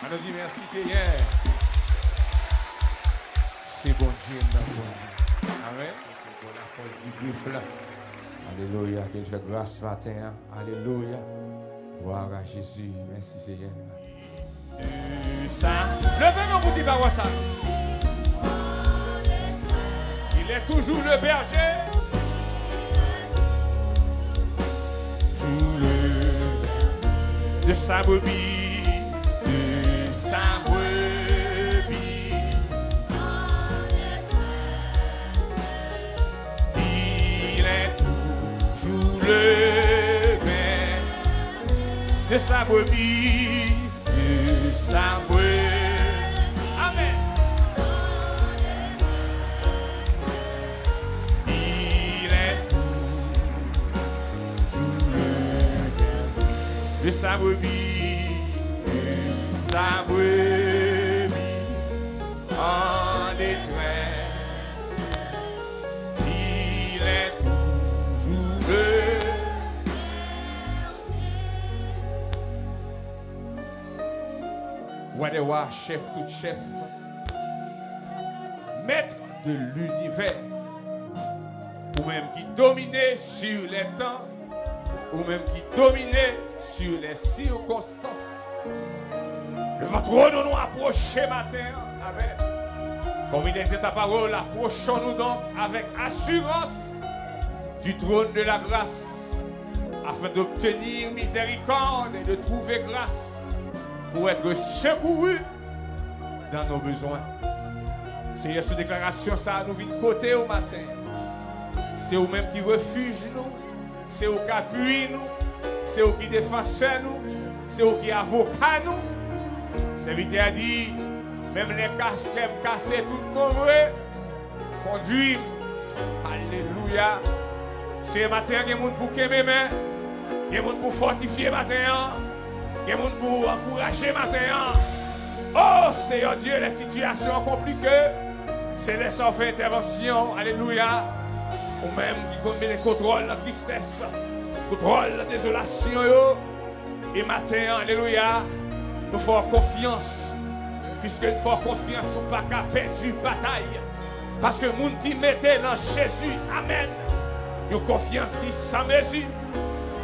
On nous dit merci Seigneur. C'est bon Dieu dans Amen. C'est pour la force du buffle là. Alléluia. Que Dieu fait grâce ce matin. Hein? Alléluia. Gloire à Jésus. Merci Seigneur. Ça. Levez-nous pour dire par ça. Il est toujours le berger. De sa brebis, de sa brebis. Il est toujours le maître de sa brebis, de sa brebis. Amen. Il est toujours le maître de sa brebis. Sa brebis en détresse, il est toujours le roi des rois, chef tout chef, maître de l'univers, ou même qui dominait sur les temps, ou même qui dominait sur les circonstances. Devant toi, nous nous approchons matin avec, comme il est ta parole, approchons-nous donc avec assurance du trône de la grâce, afin d'obtenir miséricorde et de trouver grâce pour être secourus dans nos besoins. Seigneur, cette déclaration, ça nous vient de côté au matin. C'est vous-même qui refuge nous, c'est vous qui appuie nous, c'est vous qui défend nous, c'est vous qui avocat nous. Serviteur a dit, même les casquettes cassées, tout mauvais, conduit. Alléluia. C'est matin, il y a des gens pour qu'aimer mes mains, il y a des gens pour fortifier matin, il y a des gens pour encourager matin. Oh, Seigneur Dieu, les situations compliquées, c'est les sans faire intervention. Alléluia. Ou même qui contrôle la tristesse, contrôle la désolation. Et matin, alléluia. Nous faisons confiance, puisque nous faisons confiance, nous ne pas qu'à perdre une bataille. Parce que nous qui mettez dans Jésus, amen. Nous confiance qui sans mesure.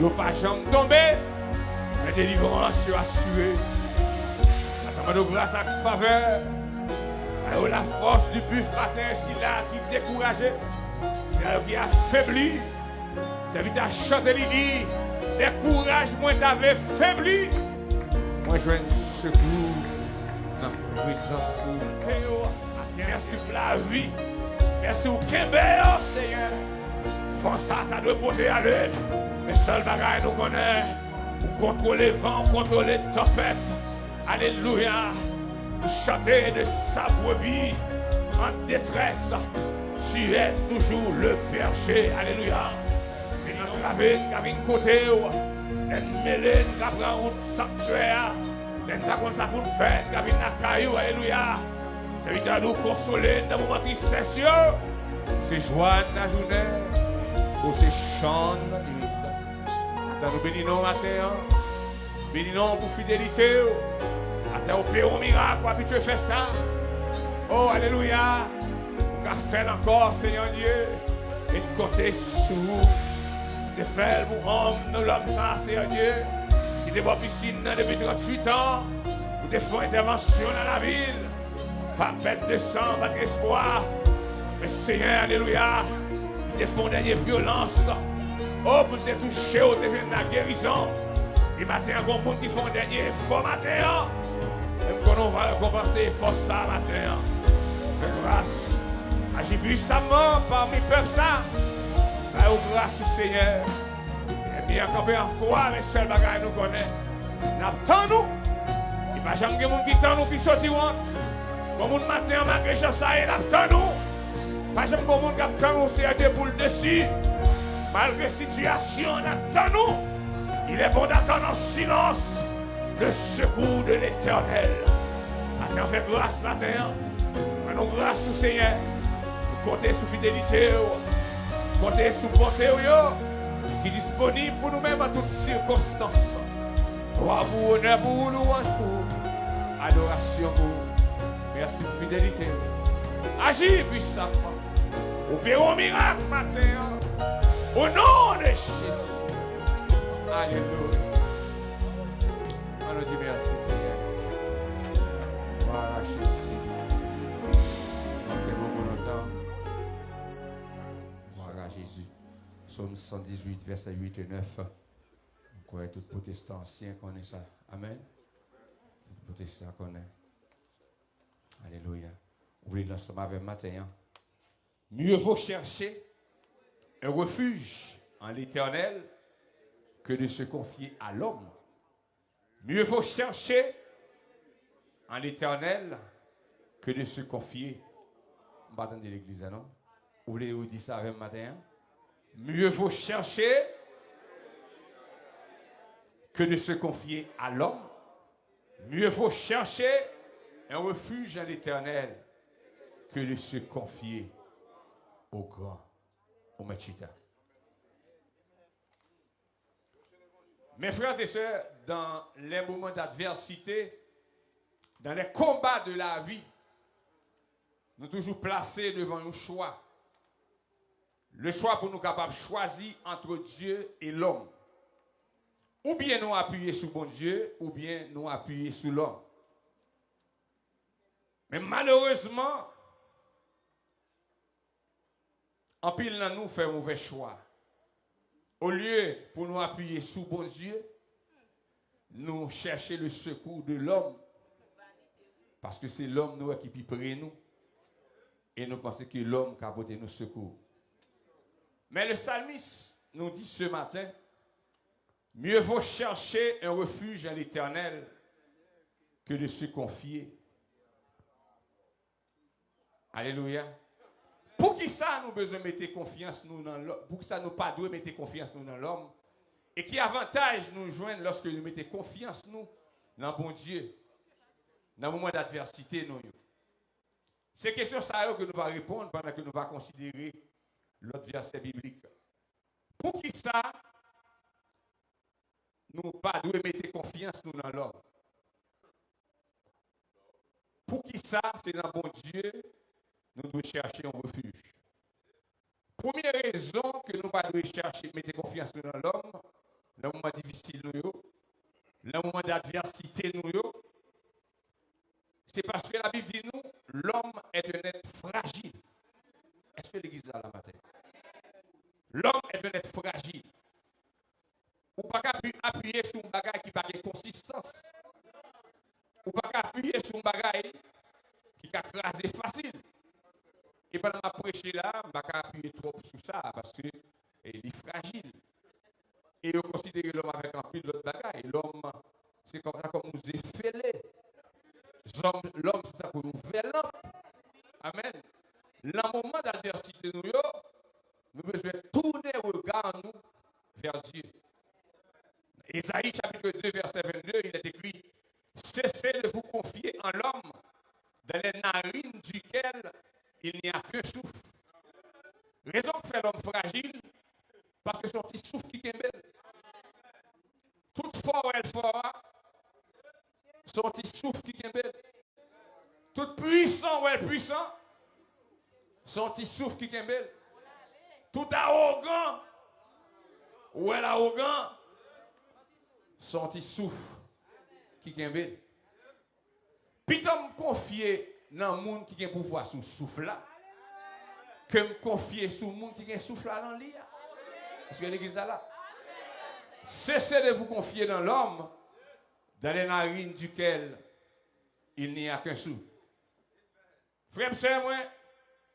Nous pas jamais tomber, la délivrance est assurée. Attends, nous grâce à la faveur. Alors la force du buff matin, c'est là qui est découragé. C'est là qui est affaibli. C'est vite à chanter l'idée. Découragement t'avait faibli. Moi, je veux un secours dans la présence. Merci pour la vie. Merci pour Kébéo, Seigneur. France à ta deux portées à l'aile. Les seuls bagages nous connaissons. Pour contrôler le vent, contrôler la tempête. Alléluia. Pour chanter de sa brebis en détresse. Tu es toujours le berger. Alléluia. Et notre ravine côté. Les mélènes qui prennent un sanctuaire, les gens qui ont pour faire, qui viennent à caillou, alléluia. C'est vite à nous consoler dans le moment de tristesse. C'est joie de la journée, ou c'est chant de la nuit. Attends, nous bénissons matin, bénissons pour fidélité. Attends, au pire, au miracle, pour habituer à faire ça. Oh, alléluia. Pour faire encore, Seigneur Dieu, et de compter sur. De faire pour homme, l'homme ça, c'est Dieu, qui débat piscine depuis 38 ans, pour te faire intervention dans la ville, faire pète de sang, pas d'espoir. Mais Seigneur, alléluia, il te font dernière violence. Oh, pour te toucher, au te faire la guérison. Et matin, il y a des gens qui font dernier effort matin. Même quand on va récompenser l'effort ça matin. Fais grâce. Agis puissamment parmi le peuple ça. Grâce au Seigneur. Et bien, quand on croit, mais seul bagage nous connaît. Nous nous. Il n'y a jamais de gens qui t'en nous qui sortiront. Comme on matin, malgré ça, nous. Pas jamais de gens qui t'en nous, c'est Dieu pour le dessus. Malgré la situation, nous. Il est bon d'attendre en silence le secours de l'Éternel. Matin, on fait grâce matin. Nous grâce au Seigneur. Nous comptons sur fidélité. Comptez sur bonté qui est disponible pour nous-mêmes à toutes circonstances. Gloire pour honneur pour louange pour. Adoration pour. Merci pour fidélité. Agis puissamment. Opérons miracle matin. Au nom de Jésus. Alléluia. On nous dit merci Seigneur. Voilà Jésus. Ok, beaucoup longtemps. Voilà Jésus. Psaume 118, verset 8 et 9. On croit que tout protestant ancien connaît ça. Amen. Tout protestant connaît. Alléluia. Ouvrez l'ensemble avec matin. Hein? Mieux vaut chercher un refuge en l'Éternel que de se confier à l'homme. Mieux vaut chercher en l'Éternel que de se confier. On va attendre l'église, non? Vous voulez vous dire ça avec matin? Hein? Mieux vaut chercher que de se confier à l'homme. Mieux vaut chercher un refuge en l'Éternel que de se confier au grand, au Machita. Mes frères et sœurs, dans les moments d'adversité, dans les combats de la vie, nous sommes toujours placés devant un choix. Le choix pour nous capables de choisir entre Dieu et l'homme. Ou bien nous appuyer sur bon Dieu, ou bien nous appuyer sur l'homme. Mais malheureusement, en pile dans nous fait mauvais choix. Au lieu pour nous appuyer sur bon Dieu, nous chercher le secours de l'homme. Parce que c'est l'homme nous qui prend nous. Et nous pensons que l'homme qui a apporté nous secours. Mais le psalmiste nous dit ce matin, mieux vaut chercher un refuge à l'Éternel que de se confier. Alléluia. Pour qui ça nous besoin de mettre confiance nous dans l'homme? Pour qui ça nous pas doit mettre confiance nous dans l'homme? Et qui avantage nous joindre lorsque nous mettons confiance nous dans bon Dieu? Dans le moment d'adversité nous. C'est question ça que nous allons répondre pendant que nous allons considérer l'autre verset biblique. Pour qui ça nous pas doit mettre confiance nous dans l'homme? Pour qui ça c'est dans bon Dieu nous devons chercher un refuge. Première raison que nous ne devons pas chercher, mettre confiance dans l'homme, dans le moment difficile, dans le moment d'adversité, c'est parce que la Bible dit nous, l'homme est un être fragile. Est-ce que l'église est là matin? L'homme est un être fragile. Ou pas appuyer sur un bagage qui n'a pas de consistance. Ou pas appuyer sur un bagage qui a crasé facile. Et pendant ma prêcher là, je ne vais pas appuyer trop sur ça parce qu'il est fragile. Et je considère l'homme avec un peu d'autres bagages. L'homme, c'est comme ça comme nous effêlés. L'homme, c'est ça pour nous faire. Amen. Dans le moment d'adversité, nous devons tourner le regard nous vers Dieu. Ésaïe chapitre 2, verset 22, il est écrit: cessez de vous confier en l'homme, dans les narines duquel il n'y a que souffle. Raison que fait l'homme fragile, parce que son petit souffle qui est belle. Toute fort elle fort, son petit souffle qui est belle. Tout puissant ou elle puissant, son petit souffle qui est belle. Tout arrogant ou elle arrogant, son petit souffle qui est belle. Puis me confier dans le monde qui a pouvoir sous souffle là, que me confier sur le monde qui a souffle là dans l'île. Est-ce que l'église est là? Cessez de vous confier dans l'homme, dans les narines duquel il n'y a qu'un sou. Frère, c'est moi,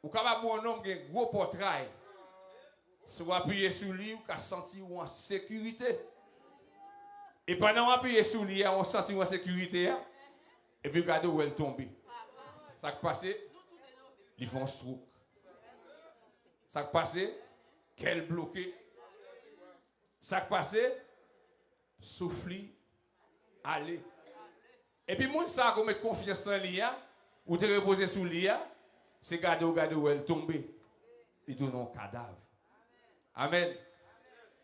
ou capable un homme qui a un gros portrait, si vous appuyez sur lui, vous pouvez sentir en sécurité. Et pendant qu'on appuie sur lui, on sent en sécurité, et puis regardez où elle tombe. Ça qui passe, ils font stroke. Ça qui passe, qu'elle bloquée. Ça qui passe, souffle, aller. Et puis, moun ça qu'on met confiance en l'IA, ou te reposer sur l'IA, c'est garder où elle tombe. Il donne un cadavre. Amen.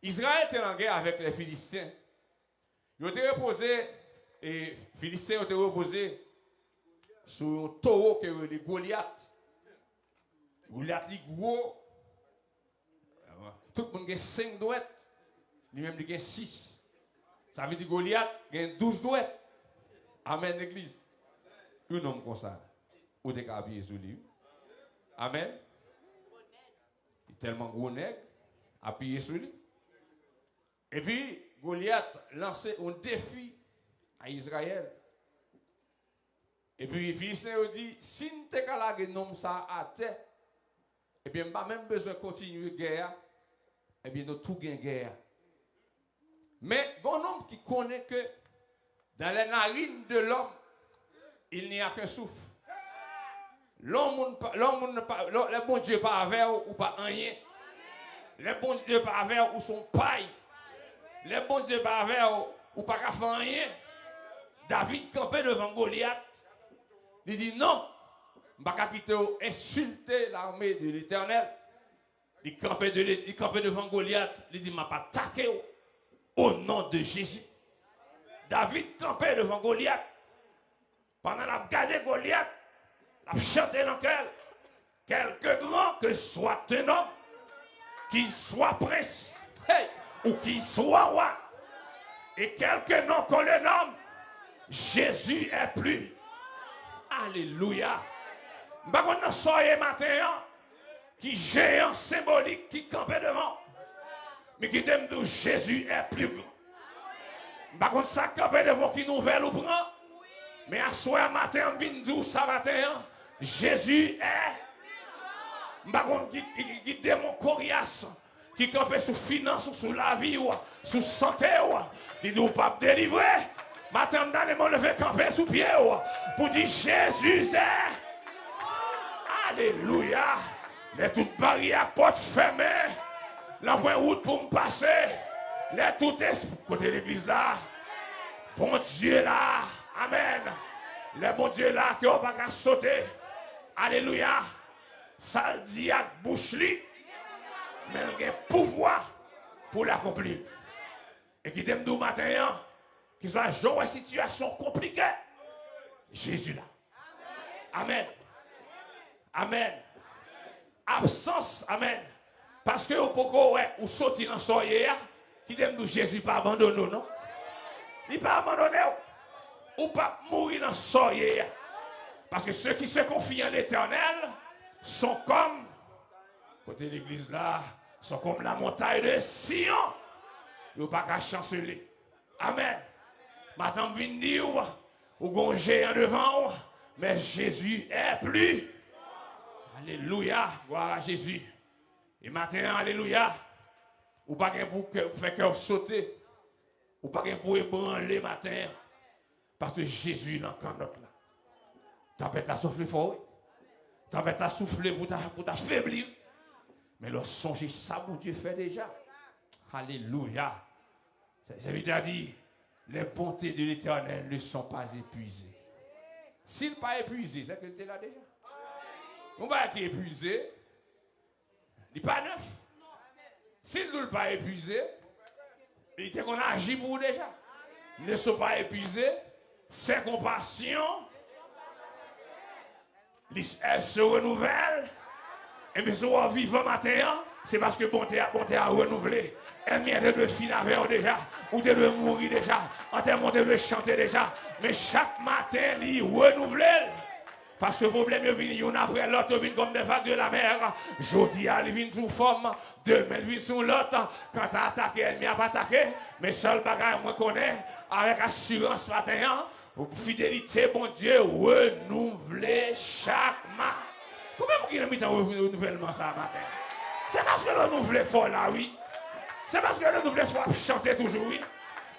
Israël était en guerre avec les Philistins. Ils ont été reposés, et les Philistins ont été reposés sur un taureau qui est Goliath. Goliath est gros. Tout le monde a 5 douettes. Lui-même, il a 6. Ça veut dire Goliath a 12 douettes. Amen, l'église. Un homme comme ça. Ou des appuyer sur lui. Amen. Il est tellement gros nègre. Appuyer sur lui. Et puis, Goliath lançait un défi à Israël. Et puis, les Philistins ont dit, si nous avons un homme ça à terre, eh bien, pas même besoin de continuer la guerre, eh bien, nous tout gagnons guerre. Mais, bon homme qui connaît que dans les narines de l'homme, il n'y a qu'un souffle. Le bon Dieu pas avec ou pas rien. Le bon Dieu pas avec ou son paille. Le bon Dieu pas avec ou pas qu'à faire rien. David campé devant Goliath. Il dit non, je ne vais pas quitter insulter l'armée de l'Éternel. Il campait devant Goliath. Il dit, je ne vais pas attaquer au nom de Jésus. David campait devant Goliath. Pendant qu'il a regardé Goliath, il a chanté dans quel quelque grand que soit un homme, qu'il soit prince, hey, ou qu'il soit roi, et quelque nom qu'on le nomme, Jésus est plus. Alléluia. Je ne sais pas soyez matin qui géant symbolique qui campait devant, mais qui t'aime de Jésus est plus grand. Je ne sais pas ça campait devant qui nouvelle ou prend, mais à soir matin, bindou ça matin, Jésus est. Je ne sais pas qui démon coriace qui campait sous finance, sous la vie, sous santé, il ne doit pas délivrer. Maintenant, dans les mots, levé camper sous pied pour dire Jésus est. Alléluia. Les toutes barrières, portes fermées. L'envoi route pour me passer. Les tout esprit. Côté l'église là. Bon Dieu là. Amen. Le bon Dieu là qui n'a pas qu'à sauter. Alléluia. Ça le dit à bouche li. Mais il a pouvoir pour l'accomplir. Et qui t'aime du matin. Qu'ils soient dans une situation compliquée. Jésus là. Amen. Amen. Absence. Amen. Parce que au poko ou sorti dans soyer qui t'aime de Jésus pas abandonné non. Il pas abandonné ou pas mourir dans soyer. Parce que ceux qui se confient en l'Éternel sont comme côté l'église là, sont comme la montagne de Sion. Ils n'ont pas qu'à chanceler. Amen. Maintenant, je viens dire, ou gon géant devant, mais Jésus est plus. Alléluia, gloire à Jésus. Et maintenant, alléluia, ou pas pour faire cœur sauter, ou pas pour ébranler matin, parce que Jésus est encore notre là. Tempête a soufflé fort, tempête a soufflé pour t'affaiblir, mais le songe, ça, mon Dieu fait déjà. Alléluia. C'est vite à dire. Les bontés de l'Éternel ne sont pas épuisées. S'il n'est pas épuisé, c'est que tu es là déjà. On va être épuisé. Il n'est pas neuf. S'il n'est pas épuisé, il était qu'on agit pour vous déjà. Ne sont pas épuisés. Ses compassions, elles se renouvellent. Et bien, si on vit matin, c'est parce que bonté a renouvelé. Elle vient de finir avec eux déjà, ou de mourir déjà, en termes de chanter déjà. Mais chaque matin, il renouvelle. Parce que le problème est venu une après l'autre, il vient comme des vagues de la mer. Jodi, il vient sous forme, demain, il vient sous l'autre. Quand tu as attaqué, elle n'a pas attaqué. Mais seul bagage, moi, connais, avec assurance matin, fidélité, bon Dieu, renouveler chaque matin. Combien de gens qui ont mis renouvellement ça matin? C'est parce que le renouveler fort là, oui. C'est parce que le renouveler fort chanter toujours, oui.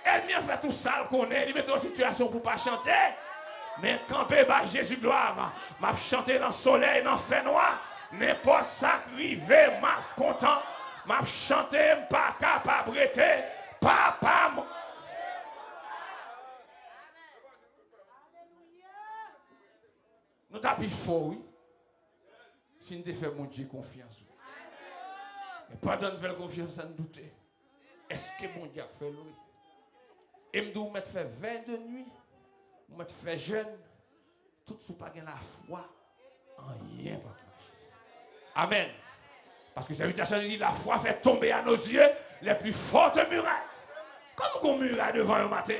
Elle vient faire tout ça qu'on est, il met en situation pour ne pas chanter. Mais camper, bah Jésus gloire, m'a chanté dans le soleil, dans le fait noir. N'importe ça qui arrive, m'a content. M'a chanté, pas capable de rester. Papa, nous t'appuyons fort, oui. Si nous te fait mon Dieu confiance. Mais pas de nouvelle confiance sans douter. Est-ce que mon Dieu a fait lui? Et me dit, vous m'avez fait 22 nuits, vous m'avez fait jeune, tout sous pas la foi, rien va marcher. Amen. Parce que cette invitation dit la foi fait tomber à nos yeux les plus fortes murailles. Comme une muraille devant un matin.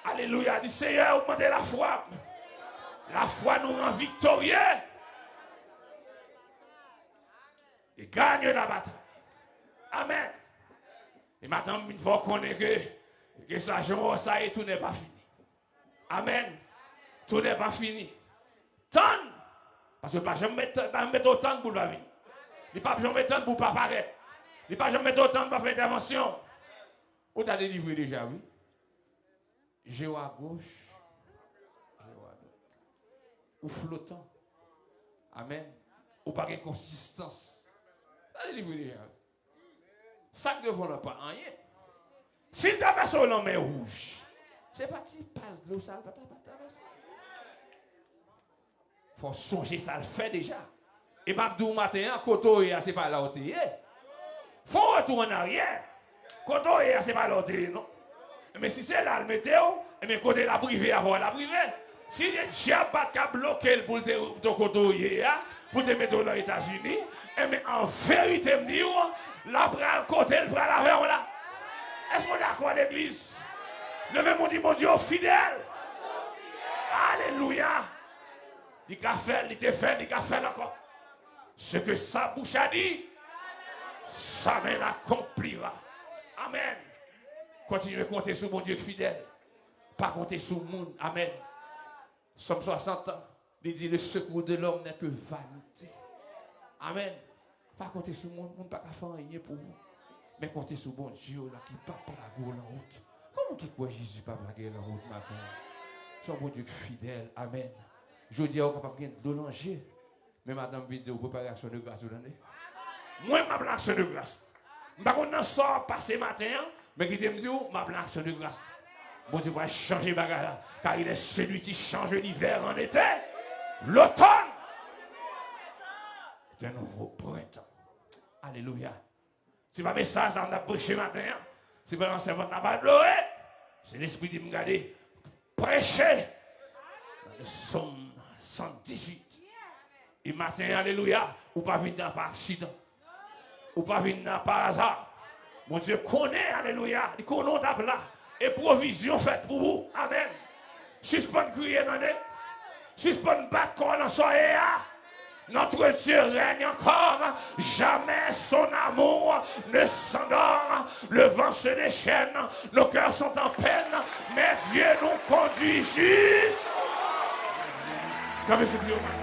Alléluia. Dit Seigneur, augmentez la foi. La foi nous rend victorieux. Et gagne la bataille. Amen. Et maintenant, il faut qu'on ait que ça et tout n'est pas fini. Amen. Tout n'est pas fini. Tant. Parce que pas jamais mettre autant pour la vie. Il n'y a pas jamais mettre pour ne pas paraître. Il n'y a pas jamais mettre autant pour ne pas faire intervention. Où tu as délivré déjà, oui? Géo à gauche. Géo à droite. Ou flottant. Amen. Ou pas de consistance. Tu as délivré déjà. Sac devant n'a pas rien. Si tu as passé au main rouge, c'est pas tu passes de l'eau sale, pas traverser. Faut songer ça le fait déjà. Et Mabdou matin, Koto c'est pas là où tu es. Faut retourner en arrière. Koto c'est pas là où tu es, non. Mais si c'est là le météo, mais côté la privée avant la privée. Si les diables pas bloqué pour te Koto pour te mettre aux États-Unis, mais en vérité, me dire, la bras côté le bras la vers là. Est-ce qu'on est d'accord l'église? Levez mon Dieu fidèle. Alléluia. Il a fait, il fait, il a fait encore. Ce que sa bouche a dit, ça m'en accomplira. Amen. Continuez à compter sur mon Dieu fidèle. Pas compter sur le monde. Amen. Somme 60 ans. Il dit le secours de l'homme n'est que vanité. Amen. Pas compter sur le monde, pas faire rien pour vous. Mais compter sur mon Dieu là, qui part pour la gueule en route. Comment qui croit Jésus pas pour la gueule en route matin? Son bon Dieu fidèle. Amen. Je dis à vous capable de l'enlever. Mais madame vidéo préparation de grâce, vous donnez? Moi, ma action de grâce. Je ne sais pas sort passé matin, mais qui me dit, ma action de grâce. Bon Dieu va changer bagarre là, car il est celui qui change l'hiver en été, l'automne. C'est un nouveau printemps. Alléluia. C'est pas message, on a prêché matin. C'est pas l'enseignement, on n'a pas pleuré. C'est l'esprit qui me garde. Prêcher. Dans le psaume 118. Et matin, alléluia, ou pas venir par accident. Ou pas venir par hasard. Mon Dieu connaît, alléluia. Il connaît ta là. Et provision faite pour vous. Amen. Suspend crier dans les. Suspend battre corps dans soirée. Notre Dieu règne encore. Jamais son amour ne s'endort. Le vent se déchaîne. Nos cœurs sont en peine. Mais Dieu nous conduit juste. Comme je dis au matin.